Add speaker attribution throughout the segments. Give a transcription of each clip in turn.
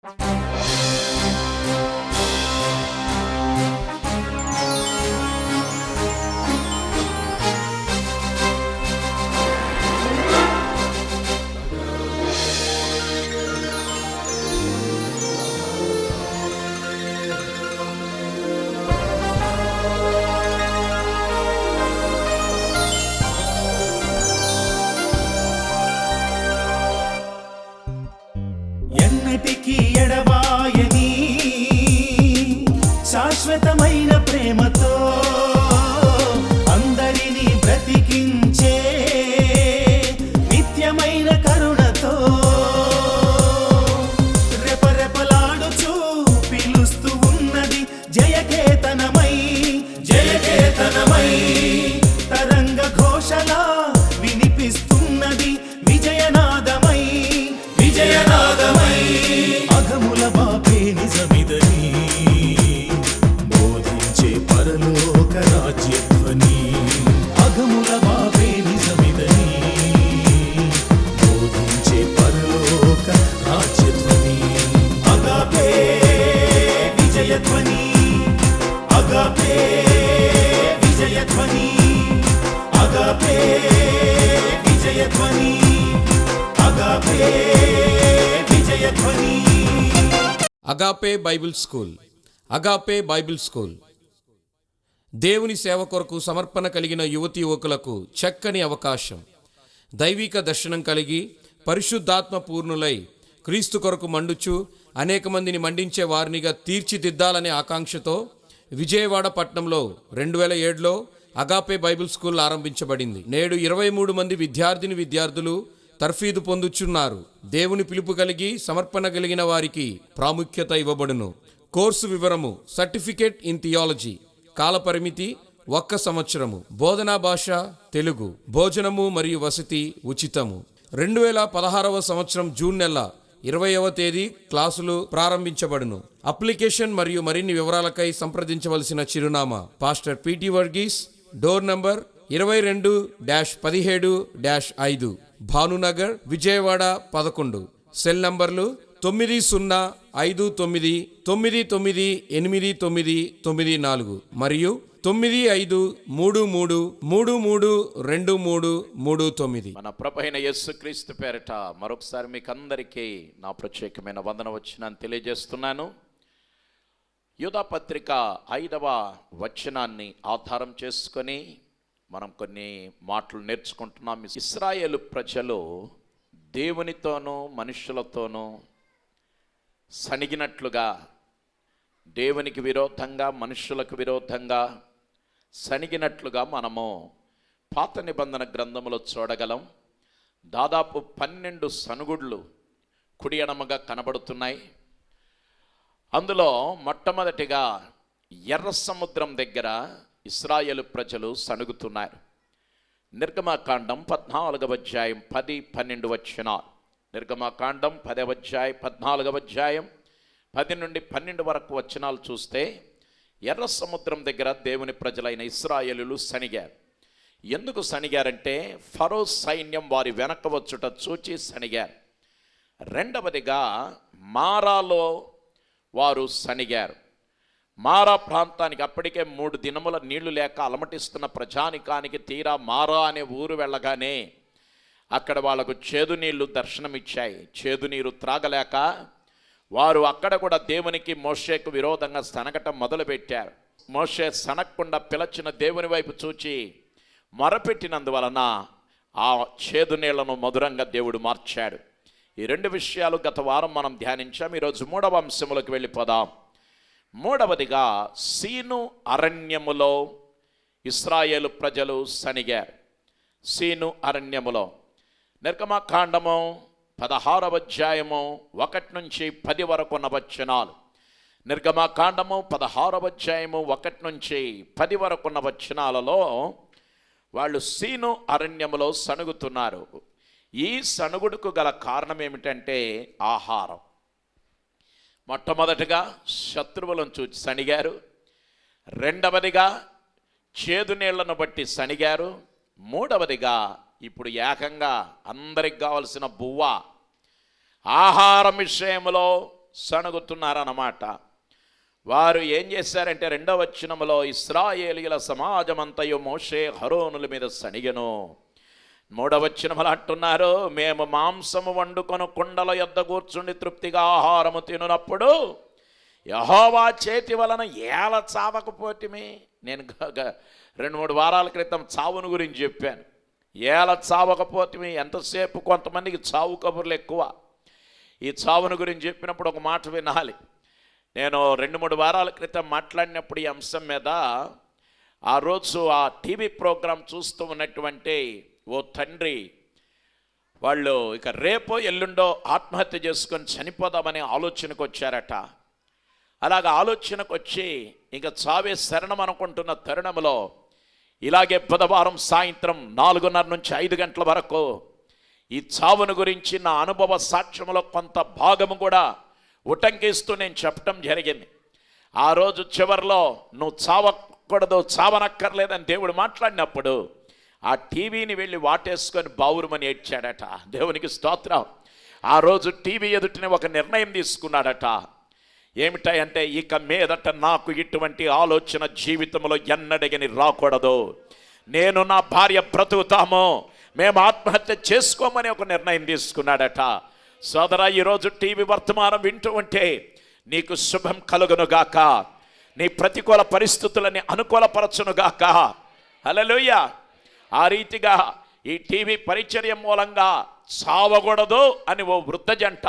Speaker 1: ఎన్నటికీ ఎడబాయని శాశ్వతమైన ప్రేమతో అందరినీ బ్రతికించే నిత్యమైన కరుణతో రెపరెపలాడుచూ పిలుస్తూ ఉన్నది జయకేతనమై జయకేతనమై తరంగ ఘోషలా వినిపిస్తున్నది విజయనాదమై విజయనాదమై అఘముల బాపే నిజమిదని బోధించే పరలోక రాజ్యధ్వని అఘముల బాపే నిజమిదని బోధించే పరలోక రాజ్యధ్వని అగాపే విజయధ్వని అగాపే విజయధ్వని అగాపే విజయధ్వని
Speaker 2: Agape Bible school. Agape Bible school దేవుని సేవ కొరకు సమర్పణ కలిగిన యువతీ యువకులకు చక్కని అవకాశం. దైవిక దర్శనం కలిగి పరిశుద్ధాత్మ పూర్ణులై క్రీస్తు కొరకు మండుచు అనేక మందిని మండించే వారినిగా తీర్చిదిద్దాలనే ఆకాంక్షతో విజయవాడ పట్టణంలో 2007లో అగాపే బైబిల్ స్కూల్ ఆరంభించబడింది. నేడు 23 మంది విద్యార్థులు తర్ఫీదు పొందుచున్నారు. దేవుని పిలుపు కలిగి సమర్పణ కలిగిన వారికి ప్రాముఖ్యత ఇవ్వబడును. కోర్సు వివరము: సర్టిఫికేట్ ఇన్ థియాలజీ, కాలపరిమితి 1 సంవత్సరము, బోధనా భాష తెలుగు, భోజనము మరియు వసతి ఉచితము. 2016వ సంవత్సరం జూన్ నెల 20వ తేదీ క్లాసులు ప్రారంభించబడును. అప్లికేషన్ మరియు మరిన్ని వివరాలకై సంప్రదించవలసిన చిరునామా: pastor PT Varghese, door number 22-17-5, Bhanunagar, Vijayawada 11. Cell నంబర్లు 905099989994 మరియు 9533332339.
Speaker 3: మన ప్రభువైన యేసుక్రీస్తు పేరిట మరొకసారి మీకు అందరికీ నా ప్రత్యేకమైన వందనవచనాన్ని తెలియజేస్తున్నాను. యూదా పత్రిక 5వ వచనాన్ని ఆధారం చేసుకొని మనం కొన్ని మాటలు నేర్చుకుంటున్నాం. ఇశ్రాయేలు ప్రజలు దేవునితోనూ మనుషులతోనూ సణిగినట్లుగా, దేవునికి విరోధంగా మనుషులకు విరోధంగా సణిగినట్లుగా మనము పాత నిబంధన గ్రంథములో చూడగలం. దాదాపు 12 సనుగుడ్లు కుడి ఎడమగా కనబడుతున్నాయి. అందులో మొట్టమొదటిగా ఎర్ర సముద్రం దగ్గర ఇశ్రాయేలు ప్రజలు సణుగుతున్నారు. నిర్గమకాండం 14వ అధ్యాయం 10-12 వచనాలు. నిర్గమకాండం 10వ అధ్యాయం 14వ అధ్యాయం 10 నుండి 12 వరకు వచనాలు చూస్తే ఎర్ర సముద్రం దగ్గర దేవుని ప్రజలైన ఇశ్రాయేలులు సణిగారు. ఎందుకు సణిగారంటే ఫరో సైన్యం వారి వెనక వచ్చుట చూచి సణిగారు. రెండవదిగా మారాలో వారు సణిగారు. మారా ప్రాంతానికి అప్పటికే 3 దినముల నీళ్లు లేక అలమటిస్తున్న ప్రజానికానికి తీరా మారా అనే ఊరు వెళ్ళగానే అక్కడ వాళ్లకు చేదు నీళ్లు దర్శనమిచ్చాయి. చేదు నీరు త్రాగలేక వారు అక్కడ కూడా దేవునికి మోషేకు విరోధంగా సనగటం మొదలుపెట్టారు. మోషే సనగకుండా పిలచిన దేవుని వైపు చూచి మొరపెట్టినందువలన ఆ చేదు నీళ్లను మధురంగా దేవుడు మార్చాడు. ఈ 2 విషయాలు గత వారం మనం ధ్యానించాం. ఈరోజు 3వ అంశములకు వెళ్ళిపోదాం. 3వదిగా సీను అరణ్యములో ఇశ్రాయేలు ప్రజలు సణిగారు. సీను అరణ్యములో నిర్గమకాండము 16వ అధ్యాయము 1 నుంచి 10 వరకు ఉన్న వచనాలు. నిర్గమకాండము 16వ అధ్యాయము 1 నుంచి 10 వరకు ఉన్న వచనాలలో వాళ్ళు సీను అరణ్యములో సణుగుతున్నారు. ఈ సణుగుడుకు గల కారణం ఏమిటంటే ఆహారం. మొట్టమొదటిగా శత్రువులను చూచి సణిగారు. రెండవదిగా చేదు నీళ్లను బట్టి సణిగారు. మూడవదిగా ఇప్పుడు ఏకంగా అందరికి కావలసిన బువ్వ ఆహారం విషయంలో సణుగుతున్నారన్నమాట. వారు ఏం చేశారంటే 2వ వచనములో, ఇశ్రాయేలీయుల సమాజమంతయు మోషే హరోనుల మీద సణిగెను. 3వ వచనములు అంటున్నారు, మేము మాంసము వండుకొని కుండల యొద్ద కూర్చుండి తృప్తిగా ఆహారము తినునప్పుడు యెహోవా చేతి వలన ఏల చావకపోతిమి. నేను 2-3 వారాల క్రితం చావును గురించి చెప్పాను. ఏల చావకపోతిమి. ఎంతసేపు కొంతమందికి చావు కబుర్లు ఎక్కువ. ఈ చావును గురించి చెప్పినప్పుడు ఒక మాట వినాలి. నేను 2-3 వారాల క్రితం మాట్లాడినప్పుడు ఈ అంశం మీద, ఆ రోజు ఆ టీవీ ప్రోగ్రాం చూస్తూ ఉన్నటువంటి ఓ తండ్రి, వాళ్ళు ఇక రేపో ఎల్లుండో ఆత్మహత్య చేసుకొని చనిపోదామనే ఆలోచనకు వచ్చారట. అలాగ ఆలోచనకు వచ్చి ఇంకా చావే శరణం అనుకుంటున్న తరుణంలో ఇలాగే బుధవారం సాయంత్రం 4:30 నుంచి 5 గంటల వరకు ఈ చావును గురించి నా అనుభవ సాక్ష్యంలో కొంత భాగము కూడా ఉటంకిస్తూ నేను చెప్పటం జరిగింది. ఆ రోజు చివరిలో నువ్వు చావకూడదు, చావనక్కర్లేదని దేవుడు మాట్లాడినప్పుడు ఆ టీవీని వెళ్ళి వాటేసుకొని బావురుమని ఏడ్చాడట. దేవునికి స్తోత్రం. ఆ రోజు టీవీ ఎదుటిని ఒక నిర్ణయం తీసుకున్నాడట. ఏమిటంటే, ఇక మీదట నాకు ఇటువంటి ఆలోచన జీవితంలో ఎన్నడగని రాకూడదు, నేను నా భార్య బ్రతుకుతాము, మేము ఆత్మహత్య చేసుకోమని ఒక నిర్ణయం తీసుకున్నాడట. సోదరా, ఈరోజు టీవీ వర్తమానం వింటూ ఉంటే నీకు శుభం కలుగునుగాక, నీ ప్రతికూల పరిస్థితులని అనుకూలపరచునుగాక. హల్లెలూయా. ఆ రీతిగా ఈ టీవీ పరిచర్య మూలంగా చావకూడదు అని ఓ వృద్ధ జంట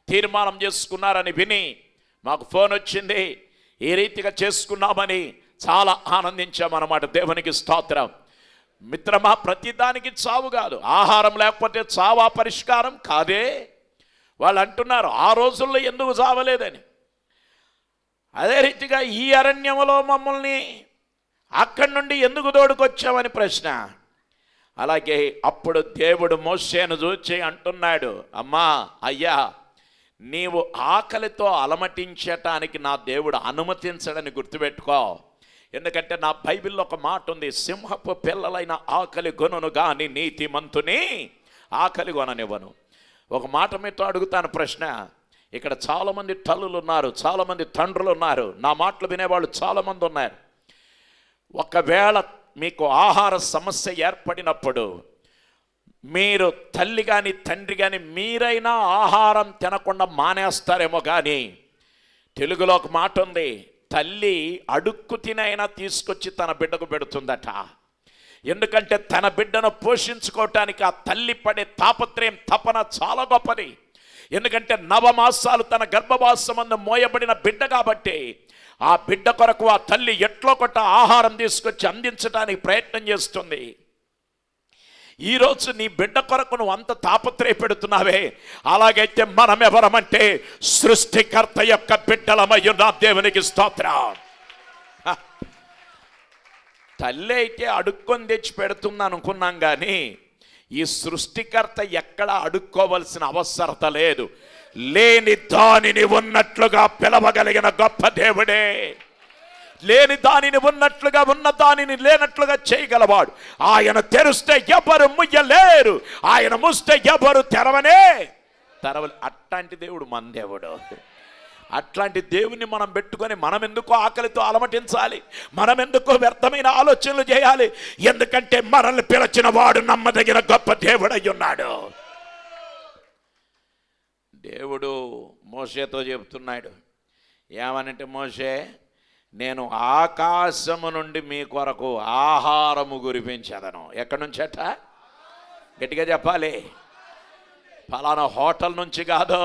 Speaker 3: తీర్మానం చేసుకున్నారని విని మాకు ఫోన్ వచ్చింది. ఈ రీతిగా చేసుకున్నామని చాలా ఆనందించామన్నమాట. దేవునికి స్తోత్రం. మిత్రమా, ప్రతిదానికి చావు కాదు. ఆహారం లేకపోతే చావా పరిష్కారం కాదే. వాళ్ళు అంటున్నారు ఆ రోజుల్లో ఎందుకు చావలేదని. అదే రీతిగా ఈ అరణ్యంలో మమ్మల్ని అక్కడి నుండి ఎందుకు తోడుకొచ్చామని ప్రశ్న. అలాగే అప్పుడు దేవుడు మోషేను చూచి అంటున్నాడు, అమ్మా, అయ్యా, నీవు ఆకలితో అలమటించటానికి నా దేవుడు అనుమతించడని గుర్తుపెట్టుకో. ఎందుకంటే నా బైబిల్లో ఒక మాట ఉంది, సింహపు పిల్లలైన ఆకలి కొనును గాని నీతిమంతుని ఆకలి కొననివ్వను. ఒక మాట మీతో అడుగుతాను ప్రశ్న. ఇక్కడ చాలామంది తల్లులు ఉన్నారు, చాలామంది తండ్రులు ఉన్నారు, నా మాటలు వినేవాళ్ళు చాలామంది ఉన్నారు. ఒకవేళ మీకు ఆహార సమస్య ఏర్పడినప్పుడు మీరు తల్లి కానీ తండ్రి కానీ మీరైనా ఆహారం తినకుండా మానేస్తారేమో. కానీ తెలుగులో ఒక మాట ఉంది, తల్లి అడుక్కు తినైనా తీసుకొచ్చి తన బిడ్డకు పెడుతుందట. ఎందుకంటే తన బిడ్డను పోషించుకోవటానికి ఆ తల్లి పడే తాపత్రయం, తపన చాలా గొప్పది. ఎందుకంటే 9 మాసాలు తన గర్భవాసమందు మోయబడిన బిడ్డ కాబట్టి ఆ బిడ్డ కొరకు ఆ తల్లి ఎట్లో కొట్ట ఆహారం తీసుకొచ్చి అందించడానికి ప్రయత్నం చేస్తుంది. ఈరోజు నీ బిడ్డ కొరకు నువ్వు అంత తాపత్రయపెడుతున్నావే, అలాగైతే మనం ఎవరమంటే సృష్టికర్త యొక్క బిడ్డలమయ్యున్న దేవునికి స్తోత్రం. తల్లి అయితే అడుక్కొని తెచ్చి పెడుతుంది అనుకున్నాం, కానీ ఈ సృష్టికర్త ఎక్కడ అడుక్కోవలసిన అవసరత లేదు. లేని దానిని ఉన్నట్లుగా పిలవగలిగిన గొప్ప దేవుడే. లేని దానిని ఉన్నట్లుగా, ఉన్న దానిని లేనట్లుగా చేయగలవాడు. ఆయన తెరిస్తే ఎవరు ముయ్యలేరు, ఆయన మూస్తే ఎవరు తెరవలే. అట్లాంటి దేవుడు మన దేవుడు. అట్లాంటి దేవుని మనం పెట్టుకొని మనం ఎందుకో ఆకలితో అలమటించాలి, మనం ఎందుకో వ్యర్థమైన ఆలోచనలు చేయాలి? ఎందుకంటే మనల్ని పిలిచిన వాడు నమ్మదగిన గొప్ప దేవుడై ఉన్నాడు. దేవుడు మోషేతో చెప్తున్నాడు ఏమనంటే, మోషే, నేను ఆకాశము నుండి మీ కొరకు ఆహారము కురిపించదను. ఎక్కడి నుంచట? గట్టిగా చెప్పాలి. ఫలానా హోటల్ నుంచి కాదు,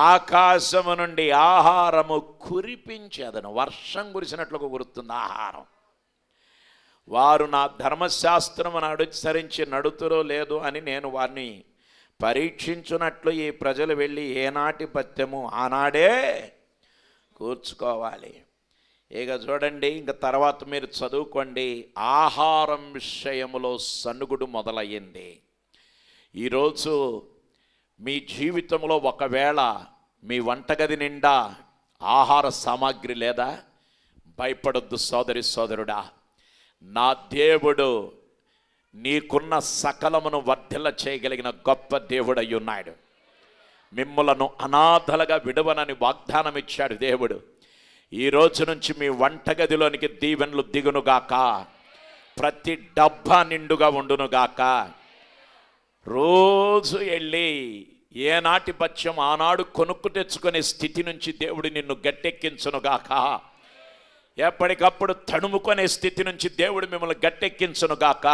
Speaker 3: ఆకాశము నుండి ఆహారము కురిపించదను. వర్షం కురిసినట్లుగా కురుతుంది ఆహారం. వారు నా ధర్మశాస్త్రమును అనుసరించి నడుతురో లేదు అని నేను వారిని పరీక్షించున్నట్లు ఈ ప్రజలు వెళ్ళి ఏనాటి పత్యము ఆనాడే కూర్చుకోవాలి. ఇక చూడండి, ఇంక తర్వాత మీరు చదువుకోండి. ఆహారం విషయములో సనుగుడు మొదలయ్యింది. ఈరోజు మీ జీవితంలో ఒకవేళ మీ వంటగది నిండా ఆహార సామాగ్రి లేదా, భయపడొద్దు సోదరి సోదరుడా. నా దేవుడు నీకున్న సకలమును వర్ధిల్ల చేయగలిగిన గొప్ప దేవుడై ఉన్నాడు. మిమ్ములను అనాథలుగా విడవనని వాగ్దానం ఇచ్చాడు దేవుడు. ఈ రోజు నుంచి మీ వంటగదిలోనికి దీవెనలు దిగునుగాక, ప్రతి డబ్బా నిండుగా ఉండునుగాక. రోజు వెళ్ళి ఏనాటి పచ్చం ఆనాడు కొనుక్కు తెచ్చుకునే స్థితి నుంచి దేవుడు నిన్ను గట్టెక్కించునుగాక. ఎప్పటికప్పుడు తడుముకునే స్థితి నుంచి దేవుడు మిమ్మల్ని గట్టెక్కించునుగాక.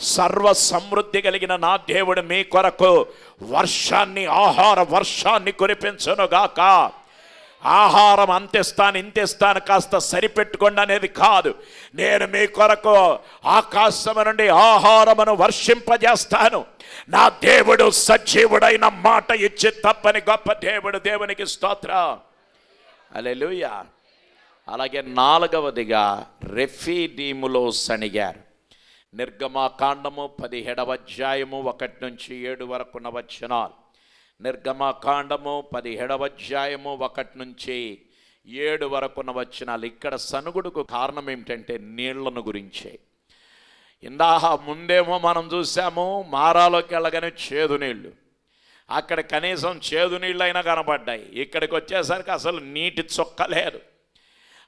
Speaker 3: సర్వ సమృద్ధి కలిగిన నా దేవుడు మీ కొరకు వర్షాన్ని, ఆహార వర్షాన్ని కురిపించునుగాక. ఆహారం అంతేస్తాను ఇంతేస్తాను కాస్త సరిపెట్టుకోండి అనేది కాదు. నేను మీ కొరకు ఆకాశము నుండి ఆహారమును వర్షింపజేస్తాను. నా దేవుడు సజీవుడైన మాట ఇచ్చి తప్పని గొప్ప దేవుడు. దేవునికి స్తోత్రం. హల్లెలూయా. అలాగే 4వదిగా రెఫీదీములో సణిగారు. నిర్గమాకాండము 17వ అధ్యాయము 1 నుంచి 7 వరకున్న వచనాలు. నిర్గమాకాండము 17వ అధ్యాయము 1 నుంచి 7 వరకున్న వచనాలు. ఇక్కడ సనుగుడుకు కారణం ఏమిటంటే నీళ్లను గురించే. ముందేమో మనం చూసాము మారాలోకి వెళ్ళగానే చేదు నీళ్లు, అక్కడ కనీసం చేదు నీళ్ళు అయినా కనపడ్డాయి. ఇక్కడికి వచ్చేసరికి అసలు నీటి చుక్క లేదు.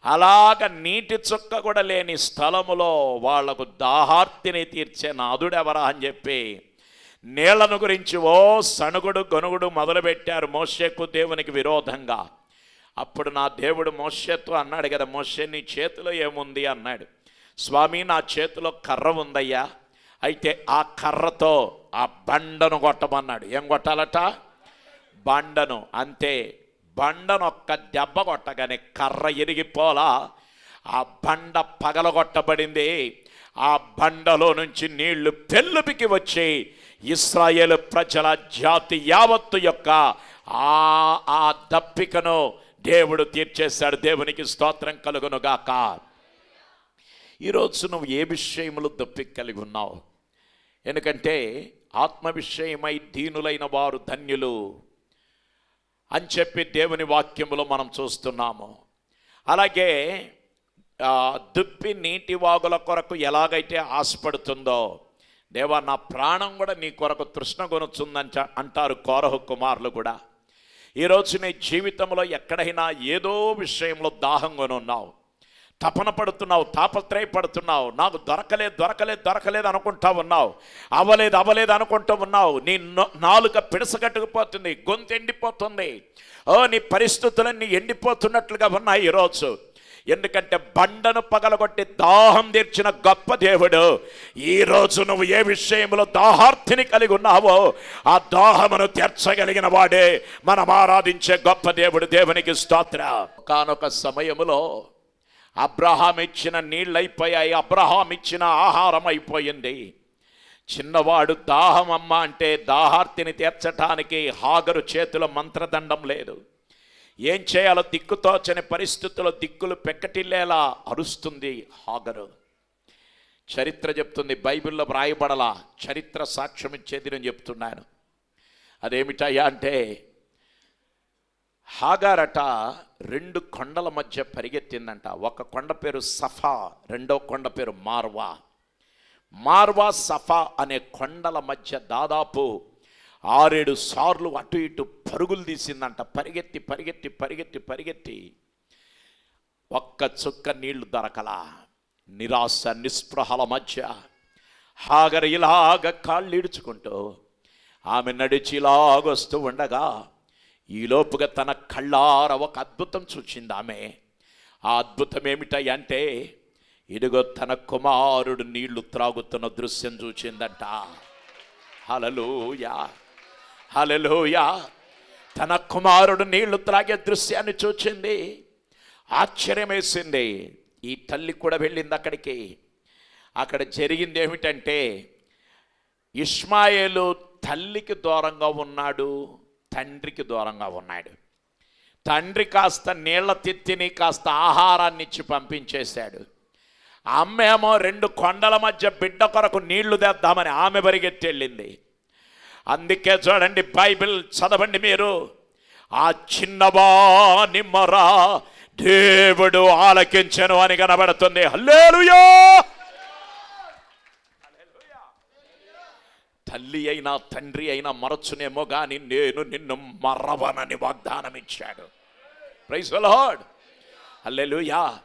Speaker 3: అలాగ నీటి చుక్క కూడా లేని స్థలములో వాళ్లకు దాహార్తిని తీర్చే నాదుడెవరా అని చెప్పి నీళ్లను గురించి ఓ సణుగుడు గొనుగుడు మొదలుపెట్టారు మోషేకు దేవునికి విరోధంగా. అప్పుడు నా దేవుడు మోషేతో అన్నాడు కదా, మోషే నీ చేతిలో ఏముంది అన్నాడు. స్వామి నా చేతిలో కర్ర ఉందయ్యా, అయితే ఆ కర్రతో ఆ బండను కొట్టమన్నాడు. ఏం కొట్టాలట? బండను. అంతే, బండను ఒక్క దెబ్బ కొట్టగానే కర్ర ఎరిగిపోలా, ఆ బండ పగలగొట్టబడింది. ఆ బండలో నుంచి నీళ్లు పెళ్ళుపికి వచ్చి ఇశ్రాయేలు ప్రజల జాతి యావత్తు యొక్క ఆ దప్పికను దేవుడు తీర్చేశాడు. దేవునికి స్తోత్రం కలుగునుగాక. ఈరోజు నువ్వు ఏ విషయములు దప్పిక కలిగి ఉన్నావు? ఎందుకంటే ఆత్మ విషయమై దీనులైన వారు ధన్యులు అని చెప్పి దేవుని వాక్యములో మనం చూస్తున్నాము. అలాగే దుప్పి నీటి వాగుల కొరకు ఎలాగైతే ఆశపడుతుందో, దేవా నా ప్రాణం కూడా నీ కొరకు తృష్ణ కొనుచుందంట అంటారు కోరహు కుమారులు కూడా. ఈరోజు నీ జీవితంలో ఎక్కడైనా ఏదో విషయంలో దాహం కొని ఉన్నావు, తపన పడుతున్నావు, తాపత్రయపడుతున్నావు, నాకు దొరకలేదు అనుకుంటా ఉన్నావు, అవ్వలేదు అనుకుంటూ ఉన్నావు. నీ నాలుక పిడసగట్టుకుపోతుంది, గొంతు ఎండిపోతుంది, నీ పరిస్థితులన్నీ ఎండిపోతున్నట్లుగా ఉన్నాయి ఈరోజు. ఎందుకంటే బండను పగలగొట్టి దాహం తీర్చిన గొప్ప దేవుడు. ఈరోజు నువ్వు ఏ విషయంలో దాహార్తిని కలిగి ఉన్నావో ఆ దాహమును తీర్చగలిగిన వాడే మనం ఆరాధించే గొప్ప దేవుడు. దేవునికి స్తోత్రం. ఒకానొక సమయములో అబ్రహాం ఇచ్చిన నీళ్ళు అయిపోయాయి, అబ్రహాం ఇచ్చిన ఆహారం అయిపోయింది. చిన్నవాడు దాహం అమ్మ అంటే దాహార్తిని తీర్చటానికి హాగరు చేతిలో మంత్రదండం లేదు. ఏం చేయాలో దిక్కుతోచని పరిస్థితుల్లో దిక్కులు పెక్కటిల్లేలా అరుస్తుంది హాగరు. చరిత్ర చెప్తుంది, బైబిల్లో వ్రాయబడలా, చరిత్ర సాక్ష్యం ఇచ్చేది నేను చెప్తున్నాను. అదేమిటయ్యా అంటే, హాగారట 2 కొండల మధ్య పరిగెత్తిందంట. ఒక కొండ పేరు సఫా, రెండో కొండ పేరు మార్వా సఫా అనే కొండల మధ్య దాదాపు 6-7 సార్లు అటు ఇటు పరుగులు తీసిందంట. పరిగెత్తి ఒక్క చుక్క నీళ్లు దొరకలా. నిరాశ నిస్పృహల మధ్య హాగర్ ఇలాగ కాళ్ళు ఈడ్చుకుంటూ ఆమె నడిచి ఇలాగొస్తూ ఉండగా ఈలోపుగా తన కళ్ళార ఒక అద్భుతం చూచింది ఆమె. ఆ అద్భుతం ఏమిటంటే, ఇదిగో తన కుమారుడు నీళ్లు త్రాగుతున్న దృశ్యం చూచిందంట. హల్లెలూయా, హల్లెలూయా. తన కుమారుడు నీళ్లు త్రాగే దృశ్యాన్ని చూచింది. ఆశ్చర్యం వేసింది. ఈ తల్లి కూడా వెళ్ళింది అక్కడికి. అక్కడ జరిగింది ఏమిటంటే, ఇష్మాయేలు తల్లికి దూరంగా ఉన్నాడు, తండ్రికి దూరంగా ఉన్నాడు. తండ్రి కాస్త నీళ్ల తిత్తిని కాస్త ఆహారాన్ని ఇచ్చి పంపించేశాడు. అమ్మ ఏమో 2 కొండల మధ్య బిడ్డ కొరకు నీళ్లు తెద్దామని ఆమె పరిగెత్తి వెళ్ళింది. అందుకే చూడండి, బైబిల్ చదవండి మీరు. ఆ చిన్నవాని మొర దేవుడు ఆలకించెను అని కనబడుతుంది. హల్లెలూయా. తల్లి అయినా తండ్రి అయినా మరచునేమో కానీ నేను నిన్ను మరవనని వాగ్దానం ఇచ్చాడు. Praise the Lord. హల్లెలూయా.